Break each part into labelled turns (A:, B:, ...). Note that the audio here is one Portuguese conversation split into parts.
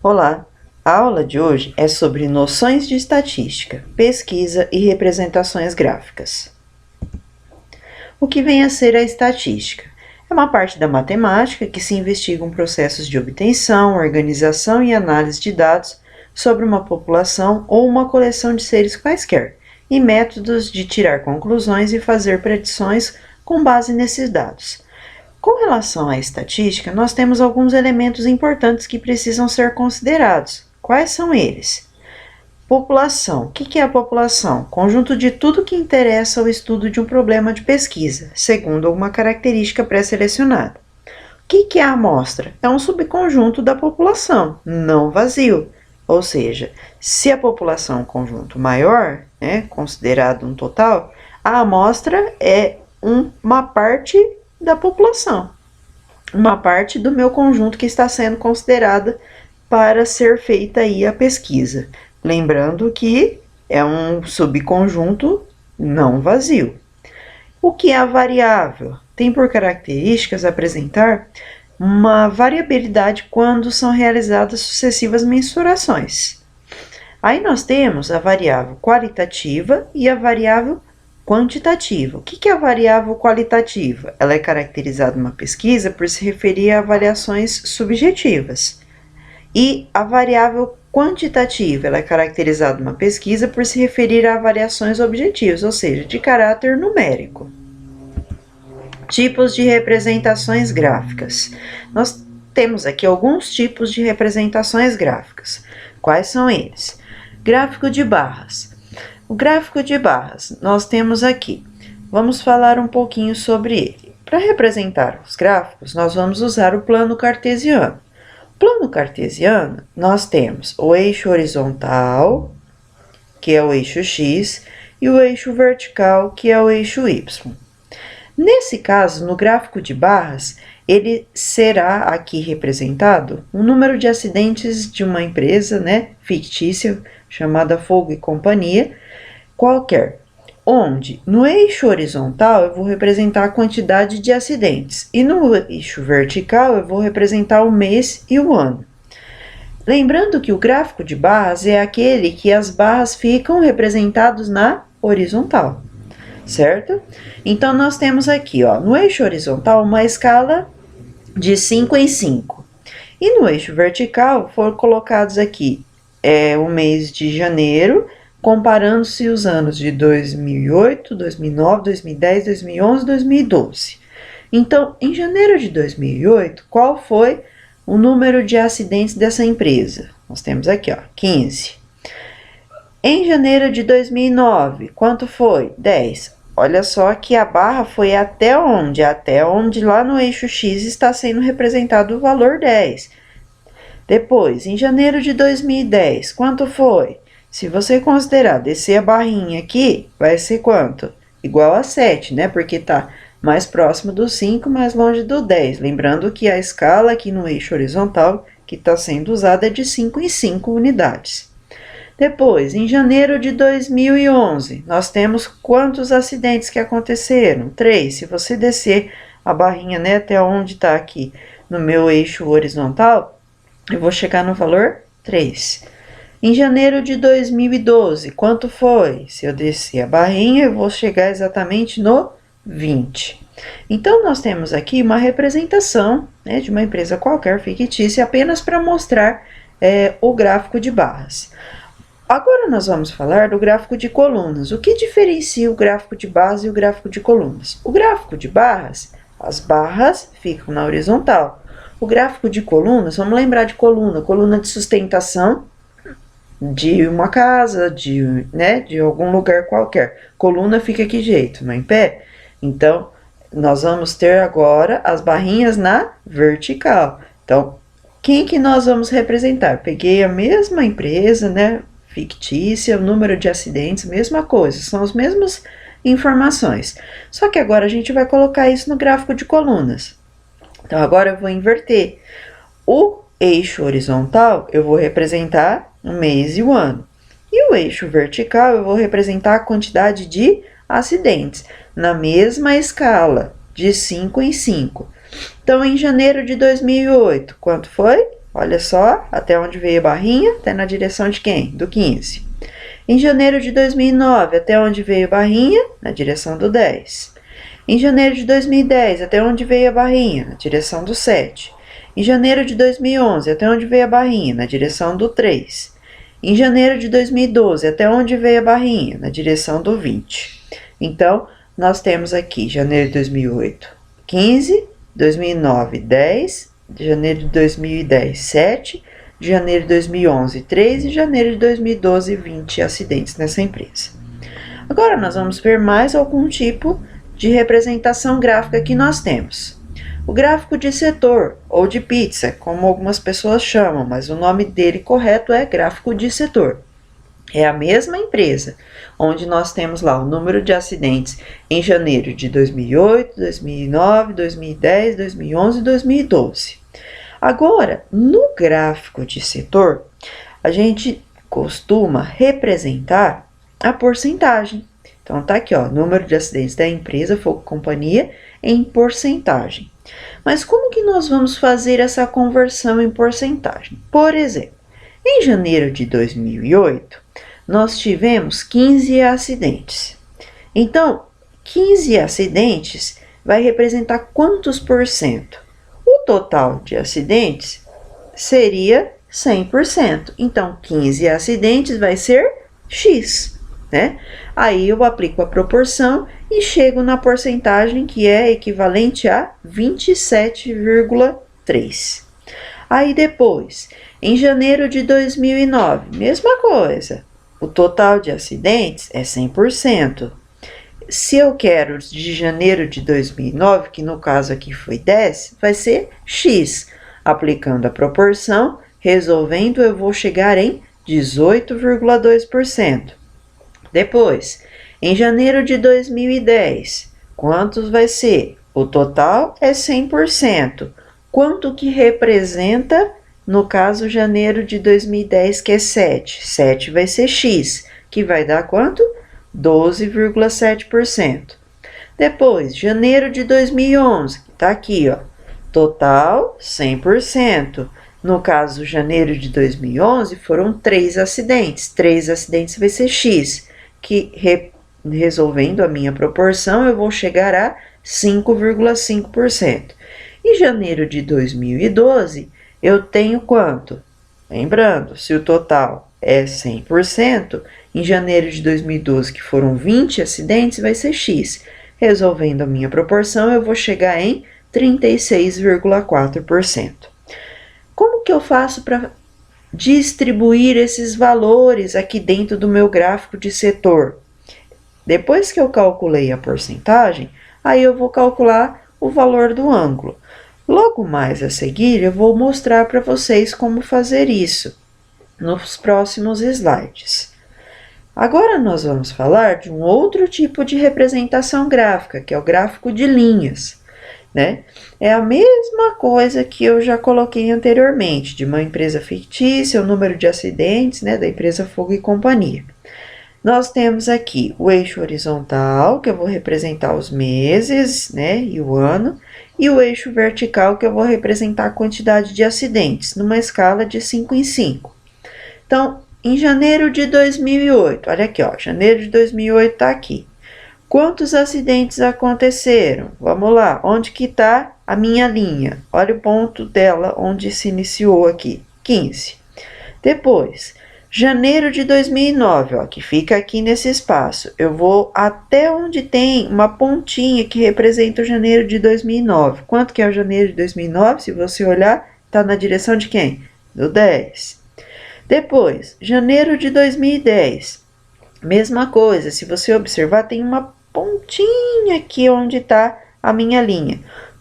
A: Olá! A aula de hoje é sobre noções de estatística, pesquisa e representações gráficas. O que vem a ser a estatística? É uma parte da matemática que se investigam processos de obtenção, organização e análise de dados sobre uma população ou uma coleção de seres quaisquer, e métodos de tirar conclusões e fazer predições com base nesses dados. Com relação à estatística, nós temos alguns elementos importantes que precisam ser considerados. Quais são eles? População. O que é a população? Conjunto de tudo que interessa ao estudo de um problema de pesquisa, segundo uma característica pré-selecionada. O que é a amostra? É um subconjunto da população, não vazio. Ou seja, se a população é um conjunto maior, considerado um total, a amostra é uma parte da população, uma parte do meu conjunto que está sendo considerada para ser feita aí a pesquisa. Lembrando que é um subconjunto não vazio. O que é a variável? Tem por características apresentar uma variabilidade quando são realizadas sucessivas mensurações. Aí nós temos a variável qualitativa e a variável quantitativa. O que é a variável qualitativa? Ela é caracterizada numa pesquisa por se referir a avaliações subjetivas. E a variável quantitativa, ela é caracterizada numa pesquisa por se referir a avaliações objetivas, ou seja, de caráter numérico. Tipos de representações gráficas. Nós temos aqui alguns tipos de representações gráficas. Quais são eles? Gráfico de barras. O gráfico de barras, nós temos aqui. Vamos falar um pouquinho sobre ele. Para representar os gráficos, nós vamos usar o plano cartesiano. No plano cartesiano, nós temos o eixo horizontal, que é o eixo x, e o eixo vertical, que é o eixo y. Nesse caso, no gráfico de barras, ele será aqui representado o número de acidentes de uma empresa, fictícia, chamada Fogo e Companhia, qualquer, onde no eixo horizontal eu vou representar a quantidade de acidentes e no eixo vertical eu vou representar o mês e o ano. Lembrando que o gráfico de barras é aquele que as barras ficam representadas na horizontal, certo? Então nós temos aqui, no eixo horizontal, uma escala de 5 em 5. E no eixo vertical foram colocados aqui o mês de janeiro, comparando-se os anos de 2008, 2009, 2010, 2011 e 2012. Então, em janeiro de 2008, qual foi o número de acidentes dessa empresa? Nós temos aqui, 15. Em janeiro de 2009, quanto foi? 10. Olha só que a barra foi até onde? Até onde lá no eixo X está sendo representado o valor 10. Depois, em janeiro de 2010, quanto foi? Se você considerar descer a barrinha aqui, vai ser quanto? Igual a 7, Porque está mais próximo do 5, mais longe do 10. Lembrando que a escala aqui no eixo horizontal que está sendo usada é de 5 em 5 unidades. Depois, em janeiro de 2011, nós temos quantos acidentes que aconteceram? 3. Se você descer a barrinha até onde está aqui no meu eixo horizontal, eu vou chegar no valor 3. Em janeiro de 2012, quanto foi? Se eu descer a barrinha, eu vou chegar exatamente no 20. Então, nós temos aqui uma representação de uma empresa qualquer fictícia apenas para mostrar o gráfico de barras. Agora nós vamos falar do gráfico de colunas. O que diferencia o gráfico de barras e o gráfico de colunas? O gráfico de barras, as barras ficam na horizontal. O gráfico de colunas, vamos lembrar de coluna de sustentação de uma casa, de algum lugar qualquer. Coluna fica que jeito? Não em pé? Então, nós vamos ter agora as barrinhas na vertical. Então, quem que nós vamos representar? Peguei a mesma empresa, fictícia, o número de acidentes, mesma coisa, são as mesmas informações. Só que agora a gente vai colocar isso no gráfico de colunas. Então, agora eu vou inverter. O eixo horizontal, eu vou representar o mês e o ano. E o eixo vertical, eu vou representar a quantidade de acidentes, na mesma escala, de 5 em 5. Então, em janeiro de 2008, quanto foi? olha só, até onde veio a barrinha, tá na direção de quem? Do 15. Em janeiro de 2009, até onde veio a barrinha? Na direção do 10. Em janeiro de 2010, até onde veio a barrinha? Na direção do 7. Em janeiro de 2011, até onde veio a barrinha? Na direção do 3. Em janeiro de 2012, até onde veio a barrinha? Na direção do 20. Então, nós temos aqui janeiro de 2008, 15, 2009, 10, janeiro de 2010, 7, de janeiro de 2011, 3 e janeiro de 2012, 20 acidentes nessa empresa. Agora, nós vamos ver mais algum tipo de representação gráfica que nós temos. O gráfico de setor, ou de pizza, como algumas pessoas chamam, mas o nome dele correto é gráfico de setor. É a mesma empresa, onde nós temos lá o número de acidentes em janeiro de 2008, 2009, 2010, 2011 e 2012. Agora, no gráfico de setor, a gente costuma representar a porcentagem. Então, tá aqui, ó, número de acidentes da empresa, fogo companhia, em porcentagem. Mas como que nós vamos fazer essa conversão em porcentagem? Por exemplo, em janeiro de 2008, nós tivemos 15 acidentes. Então, 15 acidentes vai representar quantos por cento? O total de acidentes seria 100%. Então, 15 acidentes vai ser X, né? Aí eu aplico a proporção e chego na porcentagem que é equivalente a 27,3. Aí depois, em janeiro de 2009, mesma coisa. O total de acidentes é 100%. Se eu quero de janeiro de 2009, que no caso aqui foi 10, vai ser X. Aplicando a proporção, resolvendo, eu vou chegar em 18,2%. Depois, em janeiro de 2010, quantos vai ser? O total é 100%. Quanto que representa, no caso, janeiro de 2010, que é 7? 7 vai ser X, que vai dar quanto? 12,7%. Depois, janeiro de 2011, que está aqui, ó, total 100%. No caso, janeiro de 2011, foram 3 acidentes. 3 acidentes vai ser X, que resolvendo a minha proporção, eu vou chegar a 5,5%. Em janeiro de 2012, eu tenho quanto? Lembrando, se o total é 100%, em janeiro de 2012, que foram 20 acidentes, vai ser X. Resolvendo a minha proporção, eu vou chegar em 36,4%. Como que eu faço para distribuir esses valores aqui dentro do meu gráfico de setor? Depois que eu calculei a porcentagem, aí eu vou calcular o valor do ângulo. Logo mais a seguir, eu vou mostrar para vocês como fazer isso nos próximos slides. Agora nós vamos falar de um outro tipo de representação gráfica, que é o gráfico de linhas, né? É a mesma coisa que eu já coloquei anteriormente, de uma empresa fictícia, o número de acidentes, né, da empresa Fogo e Companhia. Nós temos aqui o eixo horizontal, que eu vou representar os meses, né, e o ano, e o eixo vertical, que eu vou representar a quantidade de acidentes, numa escala de 5 em 5. Então, em janeiro de 2008, olha aqui, ó, janeiro de 2008 está aqui. Quantos acidentes aconteceram? Vamos lá, onde que está a minha linha? Olha o ponto dela, onde se iniciou aqui, 15. Depois, janeiro de 2009, ó, que fica aqui nesse espaço. Eu vou até onde tem uma pontinha que representa o janeiro de 2009. Quanto que é o janeiro de 2009? Se você olhar, está na direção de quem? Do 10. Depois, janeiro de 2010. Mesma coisa, se você observar, tem uma pontinha aqui onde está a minha linha.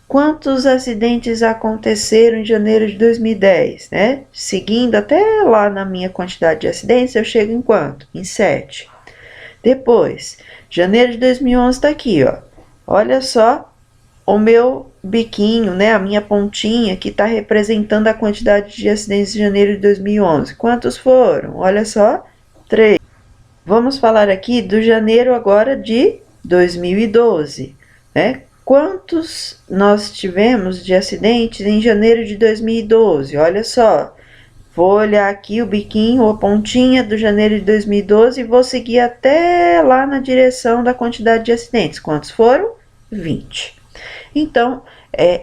A: Quantos acidentes aconteceram em janeiro de 2010, né? Seguindo até lá na minha quantidade de acidentes, eu chego em quanto? Em 7. Depois, janeiro de 2011 está aqui, ó. Olha só o meu biquinho, né? A minha pontinha que está representando a quantidade de acidentes de janeiro de 2011. Quantos foram? Olha só, 3. Vamos falar aqui do janeiro agora de 2012, né? quantos nós tivemos de acidentes em janeiro de 2012? Olha só, vou olhar aqui o biquinho, a pontinha do janeiro de 2012 e vou seguir até lá na direção da quantidade de acidentes. Quantos foram? 20. Então,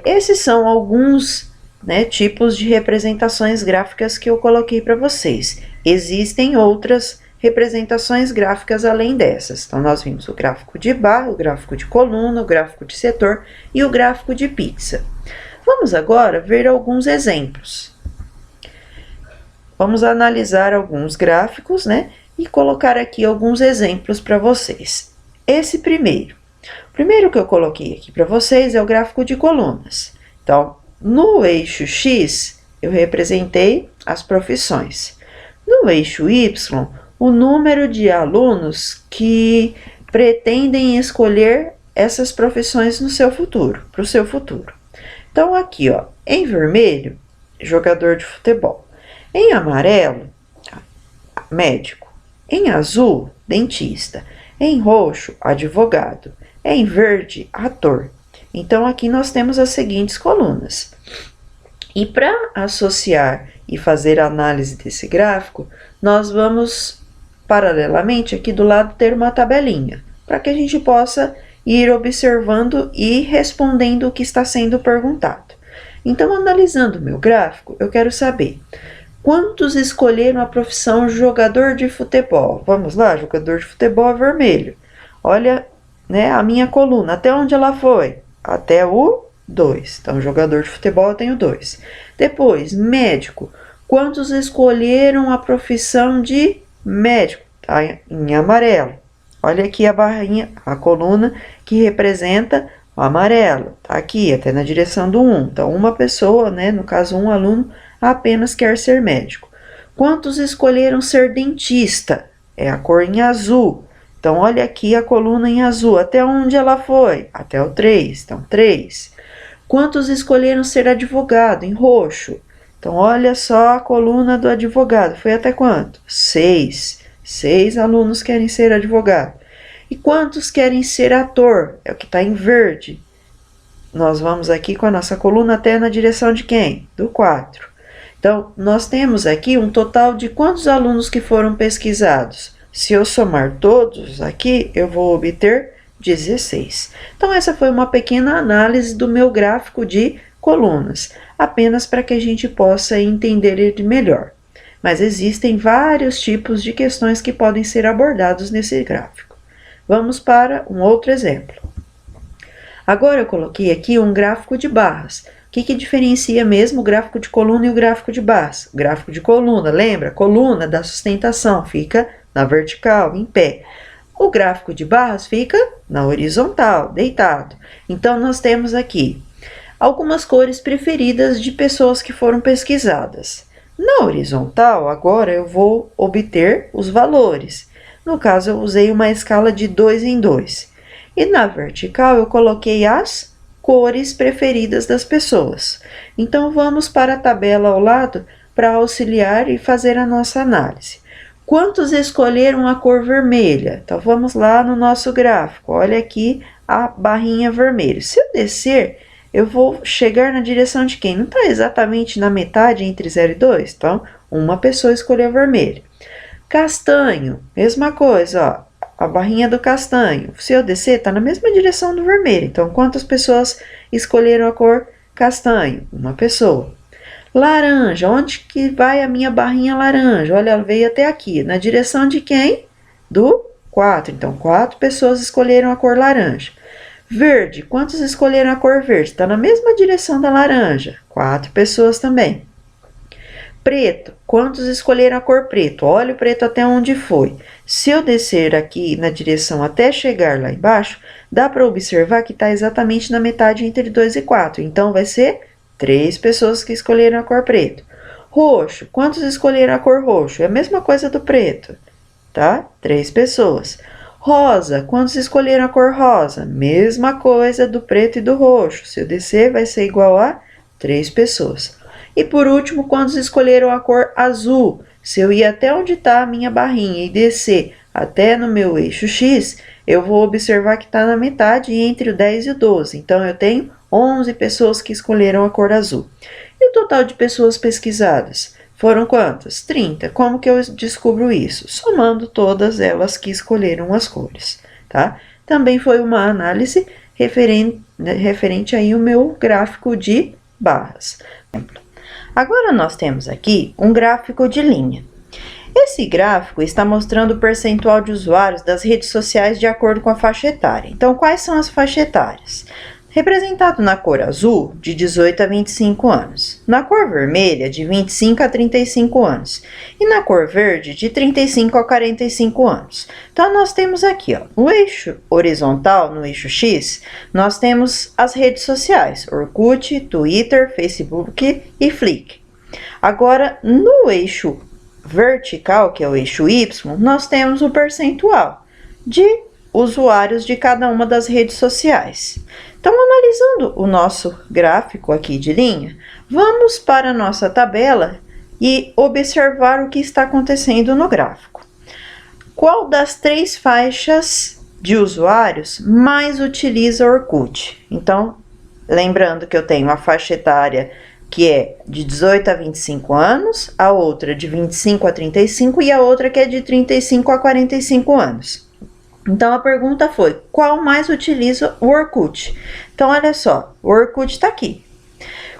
A: esses são alguns, né, tipos de representações gráficas que eu coloquei para vocês. Existem outras representações gráficas além dessas. Então, nós vimos o gráfico de barra, o gráfico de coluna, o gráfico de setor e o gráfico de pizza. Vamos agora ver alguns exemplos. Vamos analisar alguns gráficos, né, e colocar aqui alguns exemplos para vocês. O primeiro que eu coloquei aqui para vocês é o gráfico de colunas. Então, no eixo X, eu representei as profissões. No eixo Y, o número de alunos que pretendem escolher essas profissões no seu futuro, para o seu futuro. Então, aqui, ó, em vermelho, jogador de futebol. Em amarelo, médico. Em azul, dentista. Em roxo, advogado. Em verde, ator. Então, aqui nós temos as seguintes colunas. E para associar e fazer a análise desse gráfico, nós vamos, paralelamente, aqui do lado ter uma tabelinha, para que a gente possa ir observando e respondendo o que está sendo perguntado. Então, analisando o meu gráfico, eu quero saber quantos escolheram a profissão jogador de futebol. Vamos lá, jogador de futebol é vermelho. Olha, né, a minha coluna, até onde ela foi? Até o 2. Então, jogador de futebol eu tenho 2. Depois, médico. Quantos escolheram a profissão de médico? Tá em amarelo. Olha aqui a barrinha, a coluna que representa o amarelo. Tá aqui, até na direção do 1. Então, uma pessoa, né, no caso um aluno, apenas quer ser médico. Quantos escolheram ser dentista? É a cor em azul. Então, olha aqui a coluna em azul. Até onde ela foi? Até o 3. Então, 3. Quantos escolheram ser advogado? Em roxo. Então, olha só a coluna do advogado. Foi até quanto? 6. 6 alunos querem ser advogado. E quantos querem ser ator? É o que está em verde. Nós vamos aqui com a nossa coluna até na direção de quem? Do 4. Então, nós temos aqui um total de quantos alunos que foram pesquisados? Se eu somar todos aqui, eu vou obter 16. Então, essa foi uma pequena análise do meu gráfico de colunas, apenas para que a gente possa entender ele melhor. Mas existem vários tipos de questões que podem ser abordados nesse gráfico. Vamos para um outro exemplo. Agora eu coloquei aqui um gráfico de barras. O que diferencia mesmo o gráfico de coluna e o gráfico de barras? O gráfico de coluna, lembra? Coluna da sustentação fica na vertical, em pé. O gráfico de barras fica na horizontal, deitado. Então, nós temos aqui algumas cores preferidas de pessoas que foram pesquisadas. Na horizontal, agora eu vou obter os valores. No caso, eu usei uma escala de 2 em 2. E na vertical, eu coloquei as cores preferidas das pessoas. Então, vamos para a tabela ao lado para auxiliar e fazer a nossa análise. Quantos escolheram a cor vermelha? Então, vamos lá no nosso gráfico. Olha aqui a barrinha vermelha. Se eu descer, eu vou chegar na direção de quem? Não está exatamente na metade entre 0 e 2? Então, uma pessoa escolheu vermelho. Castanho, mesma coisa, ó. A barrinha do castanho. Se eu descer, está na mesma direção do vermelho. Então, quantas pessoas escolheram a cor castanho? Uma pessoa. Laranja, onde que vai a minha barrinha laranja? Olha, ela veio até aqui. Na direção de quem? Do 4. Então, 4 pessoas escolheram a cor laranja. Verde, quantos escolheram a cor verde? Está na mesma direção da laranja. 4 pessoas também. Preto, quantos escolheram a cor preto? Olha o preto até onde foi. Se eu descer aqui na direção até chegar lá embaixo, dá para observar que está exatamente na metade entre 2 e 4. Então, vai ser 3 pessoas que escolheram a cor preto. Roxo, quantos escolheram a cor roxo? É a mesma coisa do preto, tá? 3 pessoas. Rosa, quantos escolheram a cor rosa? Mesma coisa do preto e do roxo. Se eu descer, vai ser igual a 3 pessoas. E por último, quantos escolheram a cor azul? Se eu ir até onde está a minha barrinha e descer, até no meu eixo X, eu vou observar que está na metade entre o 10 e o 12. Então, eu tenho 11 pessoas que escolheram a cor azul. E o total de pessoas pesquisadas? Foram quantas? 30. Como que eu descubro isso? Somando todas elas que escolheram as cores, tá? Também foi uma análise referente aí ao meu gráfico de barras. Agora, nós temos aqui um gráfico de linha. Esse gráfico está mostrando o percentual de usuários das redes sociais de acordo com a faixa etária. Então, quais são as faixas etárias? Representado na cor azul, de 18 a 25 anos. Na cor vermelha, de 25 a 35 anos. E na cor verde, de 35 a 45 anos. Então, nós temos aqui, ó, no eixo horizontal, no eixo X, nós temos as redes sociais, Orkut, Twitter, Facebook e Flickr. Agora, no eixo vertical, que é o eixo Y, nós temos o percentual de usuários de cada uma das redes sociais. Então, analisando o nosso gráfico aqui de linha, vamos para a nossa tabela e observar o que está acontecendo no gráfico. Qual das 3 faixas de usuários mais utiliza Orkut? Então, lembrando que eu tenho a faixa etária que é de 18 a 25 anos, a outra de 25 a 35 e a outra que é de 35 a 45 anos. Então, a pergunta foi, qual mais utiliza o Orkut? Então, olha só, o Orkut está aqui.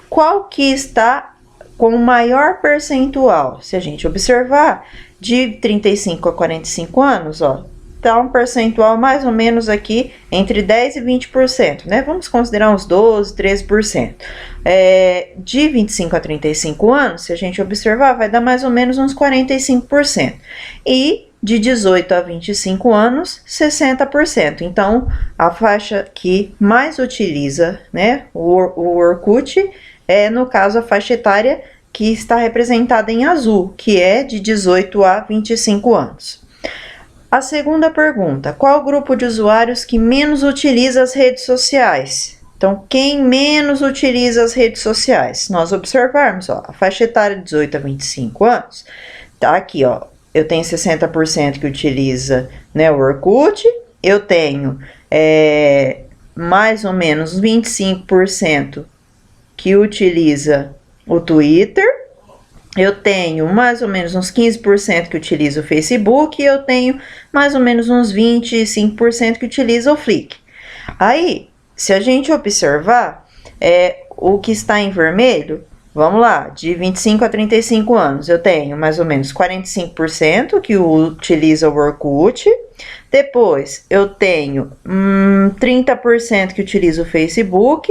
A: Qual que está com o maior percentual? Se a gente observar, de 35 a 45 anos, ó, tá um percentual mais ou menos aqui entre 10 e 20%, né? Vamos considerar uns 12, 13%. De 25 a 35 anos, se a gente observar, vai dar mais ou menos uns 45%. E de 18 a 25 anos, 60%. Então, a faixa que mais utiliza, né, o Orkut é, no caso, a faixa etária que está representada em azul, que é de 18 a 25 anos. A segunda pergunta, qual o grupo de usuários que menos utiliza as redes sociais? Então, quem menos utiliza as redes sociais? Nós observarmos, ó, a faixa etária de 18 a 25 anos, tá aqui, ó, eu tenho 60% que utiliza, né, o Orkut, eu tenho mais ou menos 25% que utiliza o Twitter, eu tenho mais ou menos uns 15% que utiliza o Facebook e eu tenho mais ou menos uns 25% que utiliza o Flickr. Aí, se a gente observar, o que está em vermelho, vamos lá, de 25 a 35 anos, eu tenho mais ou menos 45% que utiliza o Orkut. Depois, eu tenho 30% que utiliza o Facebook.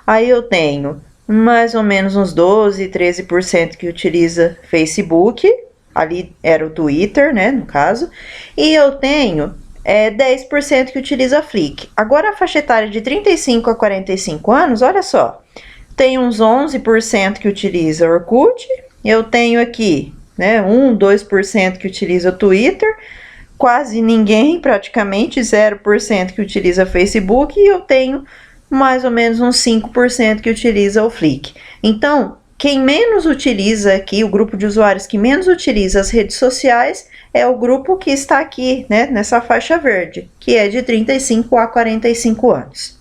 A: Aí, eu tenho mais ou menos uns 12, 13% que utiliza Facebook. Ali era o Twitter, né, no caso. E eu tenho 10% que utiliza Flickr. Agora, a faixa etária de 35 a 45 anos, olha só. Tem uns 11% que utiliza Orkut, eu tenho aqui, né, 2% que utiliza o Twitter, quase ninguém, praticamente 0% que utiliza Facebook, e eu tenho mais ou menos uns 5% que utiliza o Flickr. Então, quem menos utiliza aqui, o grupo de usuários que menos utiliza as redes sociais, é o grupo que está aqui, né, nessa faixa verde, que é de 35 a 45 anos.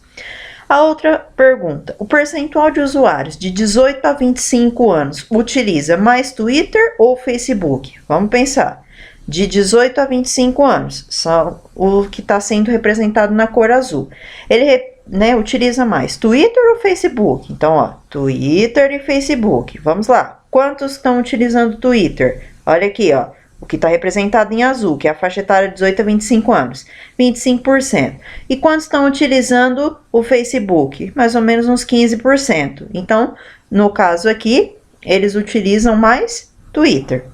A: A outra pergunta, o percentual de usuários de 18 a 25 anos utiliza mais Twitter ou Facebook? Vamos pensar. De 18 a 25 anos, são o que está sendo representado na cor azul. Ele, né, utiliza mais Twitter ou Facebook? Então, ó, Twitter e Facebook. Vamos lá. Quantos estão utilizando Twitter? Olha aqui, ó. O que está representado em azul, que é a faixa etária de 18 a 25 anos, 25%. E quantos estão utilizando o Facebook? Mais ou menos uns 15%. Então, no caso aqui, eles utilizam mais Twitter.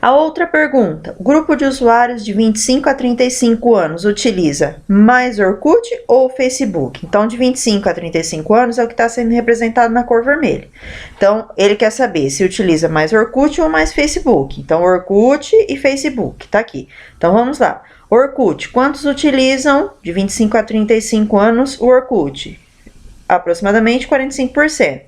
A: A outra pergunta, o grupo de usuários de 25 a 35 anos utiliza mais Orkut ou Facebook? Então, de 25 a 35 anos é o que está sendo representado na cor vermelha. Então, ele quer saber se utiliza mais Orkut ou mais Facebook. Então, Orkut e Facebook, tá aqui. Então, vamos lá. Orkut, quantos utilizam de 25 a 35 anos o Orkut? Aproximadamente 45%.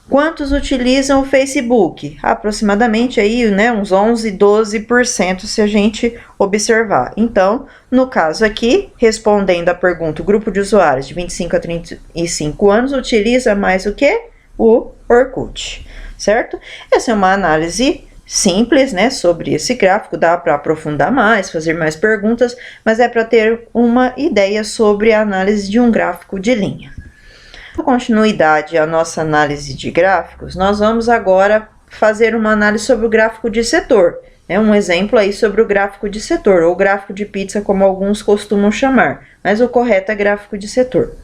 A: Quantos utilizam o Facebook? Aproximadamente aí, né, uns 11, 12% se a gente observar. Então, no caso aqui, respondendo à pergunta, o grupo de usuários de 25 a 35 anos utiliza mais o que? O Orkut, certo? Essa é uma análise simples, né, sobre esse gráfico, dá para aprofundar mais, fazer mais perguntas, mas é para ter uma ideia sobre a análise de um gráfico de linha. Com continuidade à nossa análise de gráficos, nós vamos agora fazer uma análise sobre o gráfico de setor. É um exemplo aí sobre o gráfico de setor, ou gráfico de pizza, como alguns costumam chamar, mas o correto é gráfico de setor.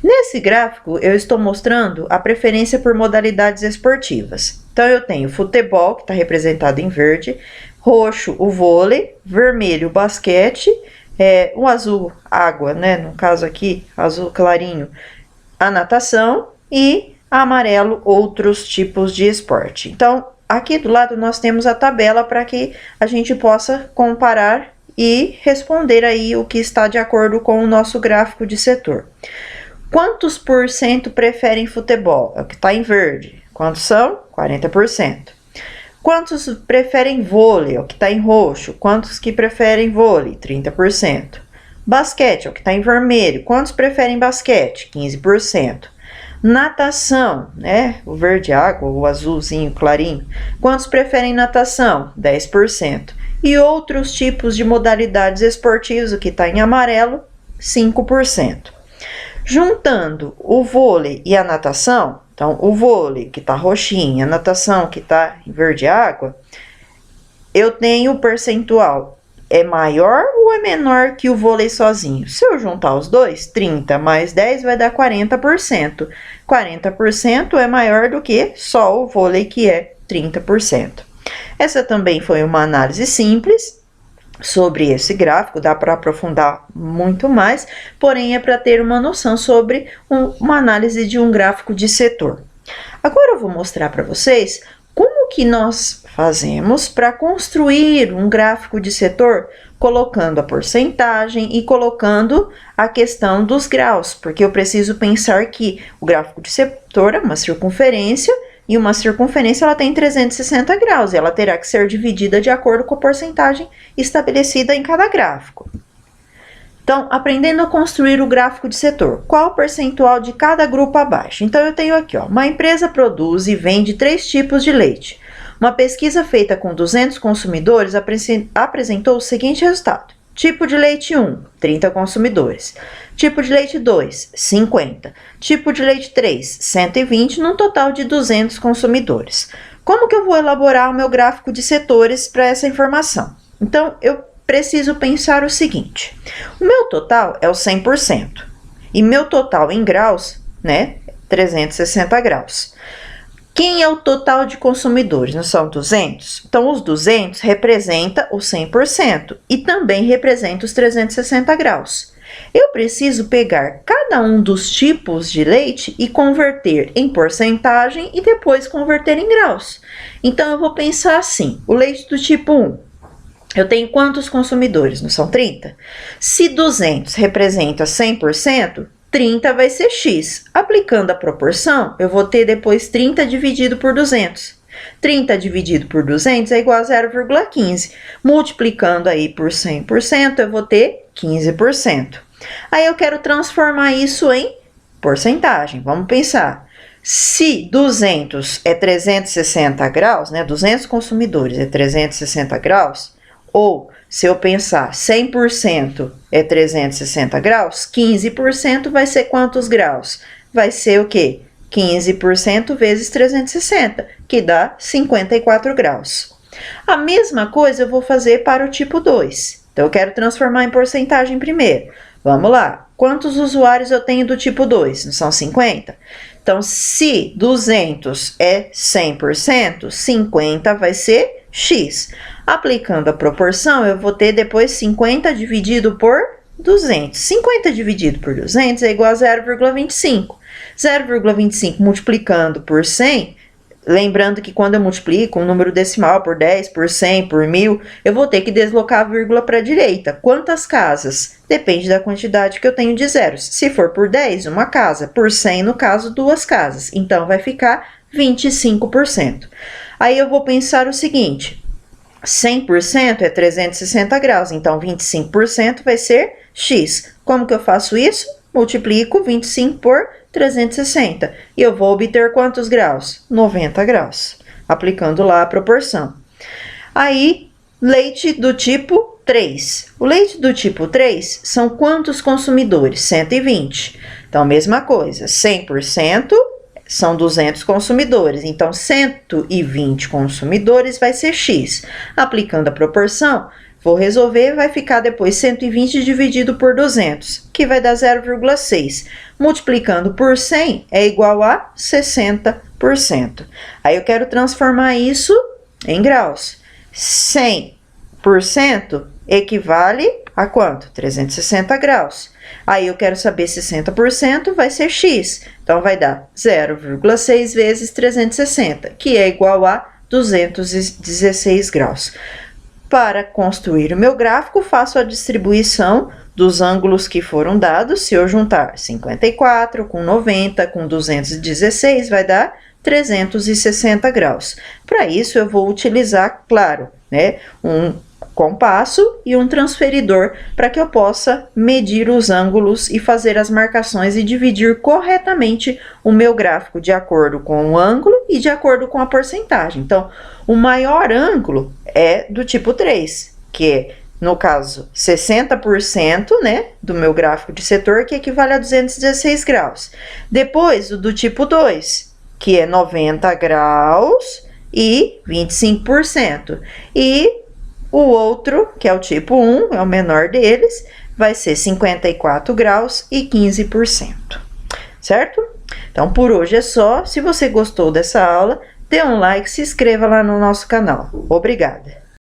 A: Nesse gráfico, eu estou mostrando a preferência por modalidades esportivas. Então, eu tenho futebol, que está representado em verde, roxo, o vôlei, vermelho, o basquete, o azul, água, né? No caso aqui, azul clarinho, a natação, e amarelo, outros tipos de esporte. Então, aqui do lado nós temos a tabela para que a gente possa comparar e responder aí o que está de acordo com o nosso gráfico de setor. Quantos por cento preferem futebol? É o que está em verde. Quantos são? 40%. Quantos preferem vôlei? É o que está em roxo. Quantos que preferem vôlei? 30%. Basquete, é o que está em vermelho. Quantos preferem basquete? 15%. Natação, né? O verde água, o azulzinho clarinho. Quantos preferem natação? 10%. E outros tipos de modalidades esportivas, o que está em amarelo, 5%. Juntando o vôlei e a natação, então o vôlei que está roxinho, a natação que está em verde água, eu tenho o percentual. É maior ou é menor que o vôlei sozinho? Se eu juntar os dois, 30 mais 10 vai dar 40%. 40% é maior do que só o vôlei, que é 30%. Essa também foi uma análise simples sobre esse gráfico, dá para aprofundar muito mais, porém é para ter uma noção sobre uma análise de um gráfico de setor. Agora eu vou mostrar para vocês como que nós fazemos para construir um gráfico de setor, colocando a porcentagem e colocando a questão dos graus, porque eu preciso pensar que o gráfico de setor é uma circunferência, e uma circunferência ela tem 360 graus, e ela terá que ser dividida de acordo com a porcentagem estabelecida em cada gráfico. Então, aprendendo a construir o gráfico de setor, qual o percentual de cada grupo abaixo? Então, eu tenho aqui, ó, uma empresa produz e vende 3 tipos de leite. Uma pesquisa feita com 200 consumidores apresentou o seguinte resultado. Tipo de leite 1, 30 consumidores. Tipo de leite 2, 50. Tipo de leite 3, 120, num total de 200 consumidores. Como que eu vou elaborar o meu gráfico de setores para essa informação? Então, eu preciso pensar o seguinte. O meu total é o 100%. E meu total em graus, né, 360 graus. Quem é o total de consumidores? Não são 200? Então, os 200 representa o 100% e também representa os 360 graus. Eu preciso pegar cada um dos tipos de leite e converter em porcentagem e depois converter em graus. Então, eu vou pensar assim, o leite do tipo 1, eu tenho quantos consumidores? Não são 30? Se 200 representa 100%, 30 vai ser x. Aplicando a proporção, eu vou ter depois 30 dividido por 200. 30 dividido por 200 é igual a 0,15. Multiplicando aí por 100%, eu vou ter 15%. Aí eu quero transformar isso em porcentagem. Vamos pensar. Se 200 é 360 graus, né? 200 consumidores é 360 graus, ou se eu pensar 100% é 360 graus, 15% vai ser quantos graus? Vai ser o quê? 15% vezes 360, que dá 54 graus. A mesma coisa eu vou fazer para o tipo 2. Então, eu quero transformar em porcentagem primeiro. Vamos lá. Quantos usuários eu tenho do tipo 2? Não são 50? Então, se 200 é 100%, 50 vai ser x. Aplicando a proporção, eu vou ter depois 50 dividido por 200. 50 dividido por 200 é igual a 0,25. 0,25 multiplicando por 100, lembrando que quando eu multiplico um número decimal por 10, por 100, por 1000, eu vou ter que deslocar a vírgula para a direita. Quantas casas? Depende da quantidade que eu tenho de zeros. Se for por 10, uma casa. Por 100, no caso, 2 casas. Então, vai ficar 25%. Aí eu vou pensar o seguinte, 100% é 360 graus, então 25% vai ser x. Como que eu faço isso? Multiplico 25 por 360 e eu vou obter quantos graus? 90 graus, aplicando lá a proporção. Aí, leite do tipo 3. O leite do tipo 3 são quantos consumidores? 120. Então, mesma coisa, 100% são 200 consumidores, então 120 consumidores vai ser x. Aplicando a proporção, vou resolver, vai ficar depois 120 dividido por 200, que vai dar 0,6. Multiplicando por 100 é igual a 60%. Aí eu quero transformar isso em graus. 100% equivale a quanto? 360 graus. Aí eu quero saber 60% vai ser x. Então, vai dar 0,6 vezes 360, que é igual a 216 graus. Para construir o meu gráfico, faço a distribuição dos ângulos que foram dados. Se eu juntar 54 com 90 com 216, vai dar 360 graus. Para isso, eu vou utilizar, claro, né, um compasso e um transferidor para que eu possa medir os ângulos e fazer as marcações e dividir corretamente o meu gráfico de acordo com o ângulo e de acordo com a porcentagem. Então, o maior ângulo é do tipo 3, que é, no caso, 60%, né, do meu gráfico de setor, que equivale a 216 graus. Depois, o do tipo 2, que é 90 graus e 25%. E o outro, que é o tipo 1, é o menor deles, vai ser 54 graus e 15%. Certo? Então, por hoje é só. Se você gostou dessa aula, dê um like, se inscreva lá no nosso canal. Obrigada!